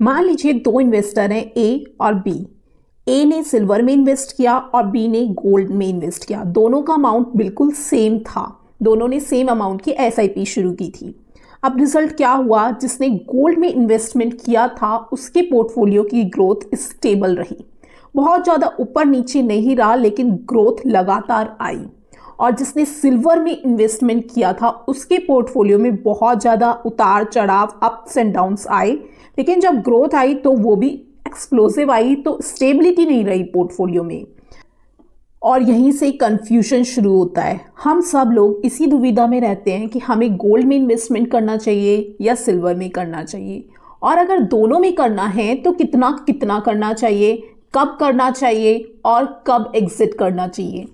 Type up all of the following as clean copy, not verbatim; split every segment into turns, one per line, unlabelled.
मान लीजिए दो इन्वेस्टर हैं, ए और बी। ए ने सिल्वर में इन्वेस्ट किया और बी ने गोल्ड में इन्वेस्ट किया। दोनों का अमाउंट बिल्कुल सेम था, दोनों ने सेम अमाउंट की एसआईपी शुरू की थी। अब रिजल्ट क्या हुआ? जिसने गोल्ड में इन्वेस्टमेंट किया था उसके पोर्टफोलियो की ग्रोथ स्टेबल रही, बहुत ज़्यादा ऊपर नीचे नहीं रहा, लेकिन ग्रोथ लगातार आई। और जिसने सिल्वर में इन्वेस्टमेंट किया था उसके पोर्टफोलियो में बहुत ज़्यादा उतार चढ़ाव, अप्स एंड डाउन्स आए, लेकिन जब ग्रोथ आई तो वो भी एक्सप्लोसिव आई, तो स्टेबिलिटी नहीं रही पोर्टफोलियो में। और यहीं से कंफ्यूजन शुरू होता है। हम सब लोग इसी दुविधा में रहते हैं कि हमें गोल्ड में इन्वेस्टमेंट करना चाहिए या सिल्वर में करना चाहिए, और अगर दोनों में करना है तो कितना कितना करना चाहिए, कब करना चाहिए और कब एग्जिट करना चाहिए।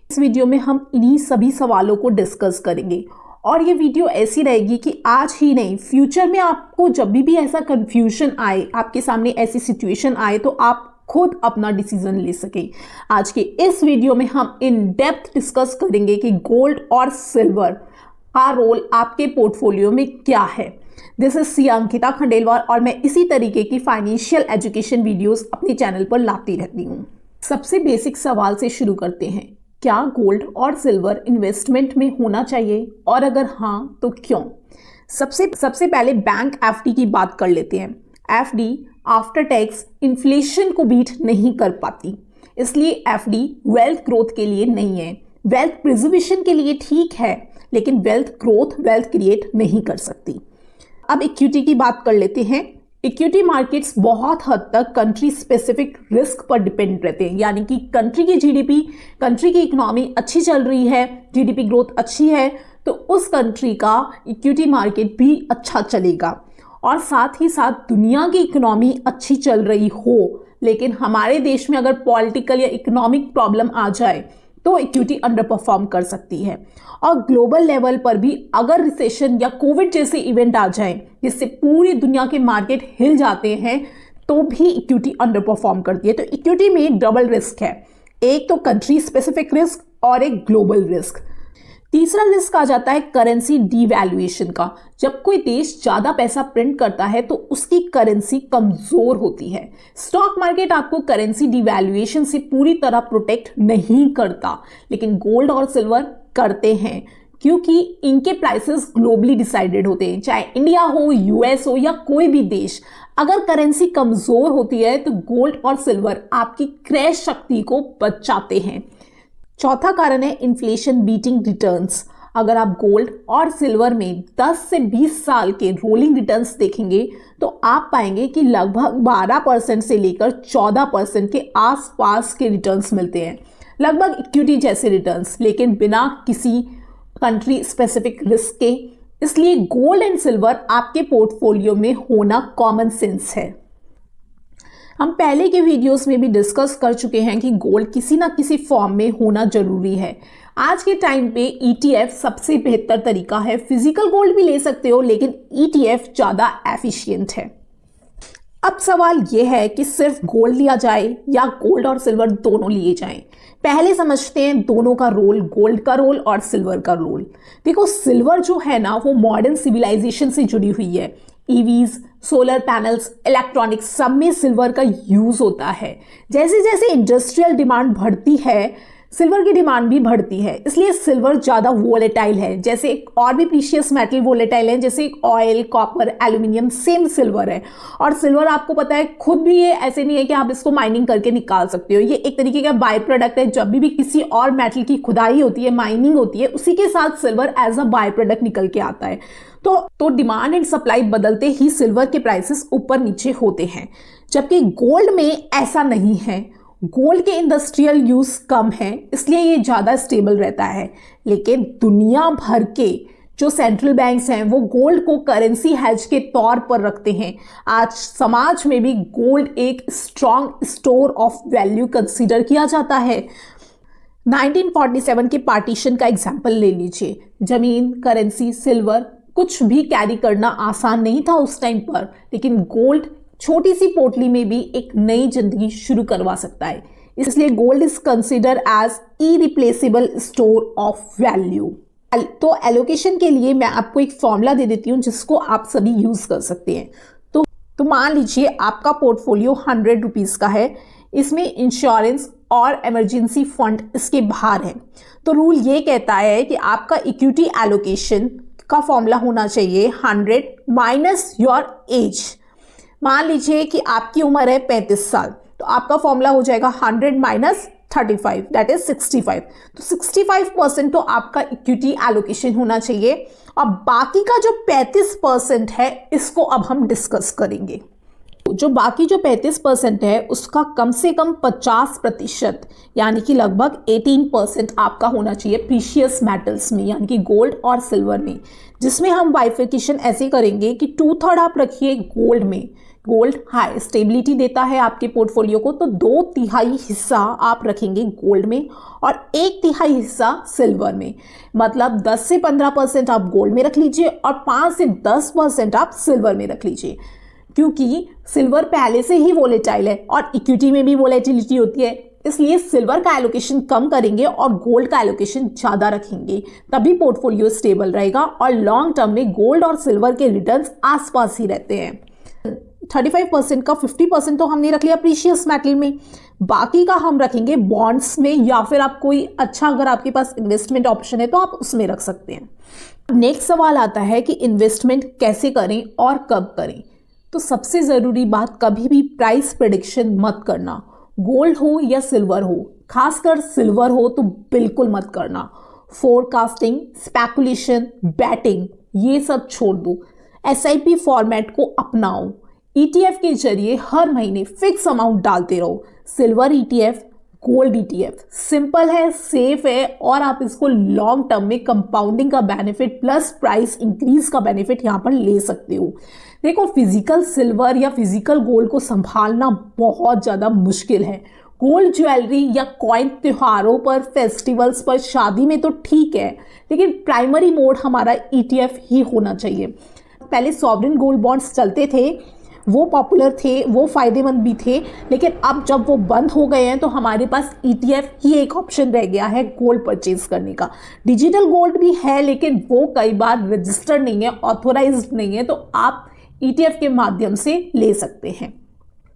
इस वीडियो में हम इन्हीं सभी सवालों को डिस्कस करेंगे, और ये वीडियो ऐसी रहेगी कि आज ही नहीं, फ्यूचर में आपको जब भी ऐसा कंफ्यूजन आए, आपके सामने ऐसी सिचुएशन आए, तो आप खुद अपना डिसीजन ले सके। आज के इस वीडियो में हम इन डेप्थ डिस्कस करेंगे कि गोल्ड और सिल्वर का रोल आपके पोर्टफोलियो में क्या है। This is C Ankita Khandelwal, और मैं इसी तरीके की फाइनेंशियल एजुकेशन वीडियोस अपने चैनल पर लाती रहती हूँ। सबसे बेसिक सवाल से शुरू करते हैं, क्या गोल्ड और सिल्वर इन्वेस्टमेंट में होना चाहिए, और अगर हाँ तो क्यों? सबसे पहले बैंक एफडी की बात कर लेते हैं। एफडी आफ्टर टैक्स इन्फ्लेशन को बीट नहीं कर पाती, इसलिए एफडी वेल्थ ग्रोथ के लिए नहीं है। वेल्थ प्रिजर्वेशन के लिए ठीक है, लेकिन वेल्थ ग्रोथ, वेल्थ क्रिएट नहीं कर सकती। अब इक्विटी की बात कर लेते हैं। इक्विटी मार्केट्स बहुत हद तक कंट्री स्पेसिफिक रिस्क पर डिपेंड रहते हैं, यानी कि कंट्री की जीडीपी, कंट्री की इकोनॉमी अच्छी चल रही है, जीडीपी ग्रोथ अच्छी है, तो उस कंट्री का इक्विटी मार्केट भी अच्छा चलेगा। और साथ ही साथ दुनिया की इकोनॉमी अच्छी चल रही हो, लेकिन हमारे देश में अगर पॉलिटिकल या इकोनॉमिक प्रॉब्लम आ जाए तो इक्विटी अंडर परफॉर्म कर सकती है। और ग्लोबल लेवल पर भी अगर रिसेशन या कोविड जैसे इवेंट आ जाए जिससे पूरी दुनिया के मार्केट हिल जाते हैं, तो भी इक्विटी अंडर परफॉर्म करती है। तो इक्विटी में डबल रिस्क है, एक तो कंट्री स्पेसिफिक रिस्क और एक ग्लोबल रिस्क। तीसरा रिस्क आ जाता है करेंसी डीवैल्यूएशन का। जब कोई देश ज्यादा पैसा प्रिंट करता है तो उसकी करेंसी कमजोर होती है। स्टॉक मार्केट आपको करेंसी डीवैल्यूएशन से पूरी तरह प्रोटेक्ट नहीं करता, लेकिन गोल्ड और सिल्वर करते हैं, क्योंकि इनके प्राइसेस ग्लोबली डिसाइडेड होते हैं। चाहे इंडिया हो, यूएस हो या कोई भी देश, अगर करेंसी कमजोर होती है तो गोल्ड और सिल्वर आपकी क्रय शक्ति को बचाते हैं। चौथा कारण है इन्फ्लेशन बीटिंग रिटर्न्स। अगर आप गोल्ड और सिल्वर में 10 से 20 साल के रोलिंग रिटर्न्स देखेंगे तो आप पाएंगे कि लगभग 12% से लेकर 14% के आसपास के रिटर्न्स मिलते हैं, लगभग इक्विटी जैसे रिटर्न्स, लेकिन बिना किसी कंट्री स्पेसिफिक रिस्क के। इसलिए गोल्ड एंड सिल्वर आपके पोर्टफोलियो में होना कॉमन सेंस है। हम पहले के वीडियोस में भी डिस्कस कर चुके हैं कि गोल्ड किसी ना किसी फॉर्म में होना जरूरी है। आज के टाइम पे ETF सबसे बेहतर तरीका है। फिजिकल गोल्ड भी ले सकते हो, लेकिन ETF ज़्यादा एफिशिएंट है। अब सवाल यह है कि सिर्फ गोल्ड लिया जाए या गोल्ड और सिल्वर दोनों लिए जाएं। पहले समझते हैं दोनों का रोल, गोल्ड का रोल और सिल्वर का रोल। देखो, सिल्वर जो है ना, वो मॉडर्न सिविलाइजेशन से जुड़ी हुई है। ईवीज, सोलर पैनल्स, इलेक्ट्रॉनिक्स, सब में सिल्वर का यूज होता है। जैसे जैसे इंडस्ट्रियल डिमांड बढ़ती है, सिल्वर की डिमांड भी बढ़ती है, इसलिए सिल्वर ज़्यादा वोलेटाइल है। जैसे और भी प्रीशियस मेटल वोलेटाइल है, जैसे oil, copper, aluminium, same silver है। और सिल्वर आपको पता है खुद भी, ये ऐसे नहीं है कि आप इसको माइनिंग करके निकाल सकते हो, ये एक तरीके का बाय प्रोडक्ट है। जब भी किसी और मेटल की खुदाई होती है, माइनिंग होती है, उसी के साथ silver as a byproduct निकल के आता है। तो डिमांड एंड सप्लाई बदलते ही सिल्वर के प्राइसेस ऊपर नीचे होते हैं, जबकि गोल्ड में ऐसा नहीं है। गोल्ड के इंडस्ट्रियल यूज कम है, इसलिए ये ज़्यादा स्टेबल रहता है। लेकिन दुनिया भर के जो सेंट्रल बैंक्स हैं वो गोल्ड को करेंसी हेज के तौर पर रखते हैं। आज समाज में भी गोल्ड एक strong store of value consider किया जाता है। 1947 के पार्टीशन का एग्जाम्पल ले लीजिए। जमीन, करेंसी, सिल्वर, कुछ भी कैरी करना आसान नहीं था उस टाइम पर, लेकिन गोल्ड छोटी सी पोटली में भी एक नई जिंदगी शुरू करवा सकता है। इसलिए gold is consider as irreplaceable store of value. तो एलोकेशन के लिए मैं आपको एक फॉर्मूला दे देती हूँ जिसको आप सभी यूज कर सकते हैं। तो तो मान लीजिए आपका पोर्टफोलियो 100 रुपीज़ का है, इसमें इंश्योरेंस और इमरजेंसी फंड इसके बाहर है। तो रूल ये कहता है कि आपका इक्विटी एलोकेशन का फॉर्मूला होना चाहिए 100 माइनस योर एज। मान लीजिए कि आपकी उम्र है 35 साल, तो आपका फॉर्मूला हो जाएगा 100 माइनस 35 दैट इज 65। तो 65% तो आपका इक्विटी एलोकेशन होना चाहिए, और बाकी का जो 35% है इसको अब हम डिस्कस करेंगे। जो बाकी जो 35% है उसका कम से कम 50% यानी कि लगभग 18% आपका होना चाहिए प्रीशियस मेटल्स में, यानी कि गोल्ड और सिल्वर में, जिसमें हम बाइफिकेशन ऐसे करेंगे कि 2/3 आप रखिए गोल्ड में। गोल्ड हाई स्टेबिलिटी देता है आपके पोर्टफोलियो को, तो 2/3 हिस्सा आप रखेंगे गोल्ड में और 1/3 हिस्सा सिल्वर में। मतलब 10 से 15% आप गोल्ड में रख लीजिए और 5 से 10% आप सिल्वर में रख लीजिए, क्योंकि सिल्वर पहले से ही वोलेटाइल है और इक्विटी में भी वोलेटिलिटी होती है, इसलिए सिल्वर का एलोकेशन कम करेंगे और गोल्ड का एलोकेशन ज़्यादा रखेंगे, तभी पोर्टफोलियो स्टेबल रहेगा और लॉन्ग टर्म में गोल्ड और सिल्वर के रिटर्न्स आसपास ही रहते हैं। 35% का 50% तो हमने रख लिया प्रीशियस मेटल में, बाकी का हम रखेंगे बॉन्ड्स में, या फिर आप कोई अच्छा अगर आपके पास इन्वेस्टमेंट ऑप्शन है तो आप उसमें रख सकते हैं। नेक्स्ट सवाल आता है कि इन्वेस्टमेंट कैसे करें और कब करें। तो सबसे ज़रूरी बात, कभी भी प्राइस प्रेडिक्शन मत करना, गोल्ड हो या सिल्वर हो, खासकर सिल्वर हो तो बिल्कुल मत करना। फोरकास्टिंग, स्पेकुलेशन, बैटिंग ये सब छोड़ दो। SIP फॉर्मेट को अपनाओ, ETF के जरिए हर महीने फिक्स अमाउंट डालते रहो। Silver ETF, gold ETF simple है, सेफ है और आप इसको लॉन्ग टर्म में कंपाउंडिंग का बेनिफिट प्लस प्राइस इंक्रीज का बेनिफिट यहाँ पर ले सकते हो। देखो, फिजिकल सिल्वर या फिजिकल गोल्ड को संभालना बहुत ज़्यादा मुश्किल है। गोल्ड ज्वेलरी या कॉइन त्योहारों पर, फेस्टिवल्स पर, शादी में तो ठीक है, लेकिन प्राइमरी मोड हमारा ETF ही होना चाहिए। पहले सॉवरेन गोल्ड बॉन्ड्स चलते थे, वो पॉपुलर थे, वो फ़ायदेमंद भी थे, लेकिन अब जब वो बंद हो गए हैं तो हमारे पास ETF ही एक ऑप्शन रह गया है गोल्ड परचेज करने का। डिजिटल गोल्ड भी है, लेकिन वो कई बार रजिस्टर्ड नहीं है, ऑथोराइज्ड नहीं है, तो आप ETF के माध्यम से ले सकते हैं।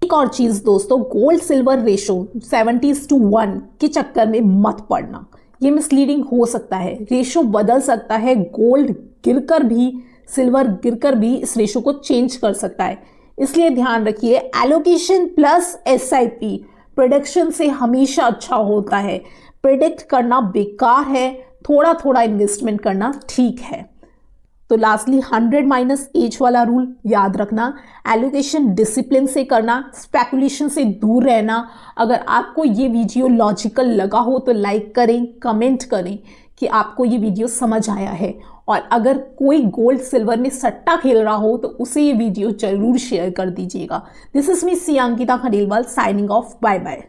एक और चीज़ दोस्तों, गोल्ड सिल्वर रेशो 70:1 के चक्कर में मत पड़ना, ये मिसलीडिंग हो सकता है। रेशो बदल सकता है, गोल्ड गिरकर भी, सिल्वर गिरकर भी इस रेशो को चेंज कर सकता है, इसलिए ध्यान रखिए एलोकेशन प्लस SIP प्रेडिक्शन से हमेशा अच्छा होता है। प्रेडिक्ट करना बेकार है, थोड़ा थोड़ा इन्वेस्टमेंट करना ठीक है। तो लास्टली 100 माइनस एज वाला रूल याद रखना, एलोकेशन डिसिप्लिन से करना, स्पेकुलेशन से दूर रहना। अगर आपको ये वीडियो लॉजिकल लगा हो तो लाइक करें, कमेंट करें कि आपको ये वीडियो समझ आया है, और अगर कोई गोल्ड सिल्वर में सट्टा खेल रहा हो तो उसे ये वीडियो जरूर शेयर कर दीजिएगा। This is me C Ankita Khandelwal signing off, bye bye.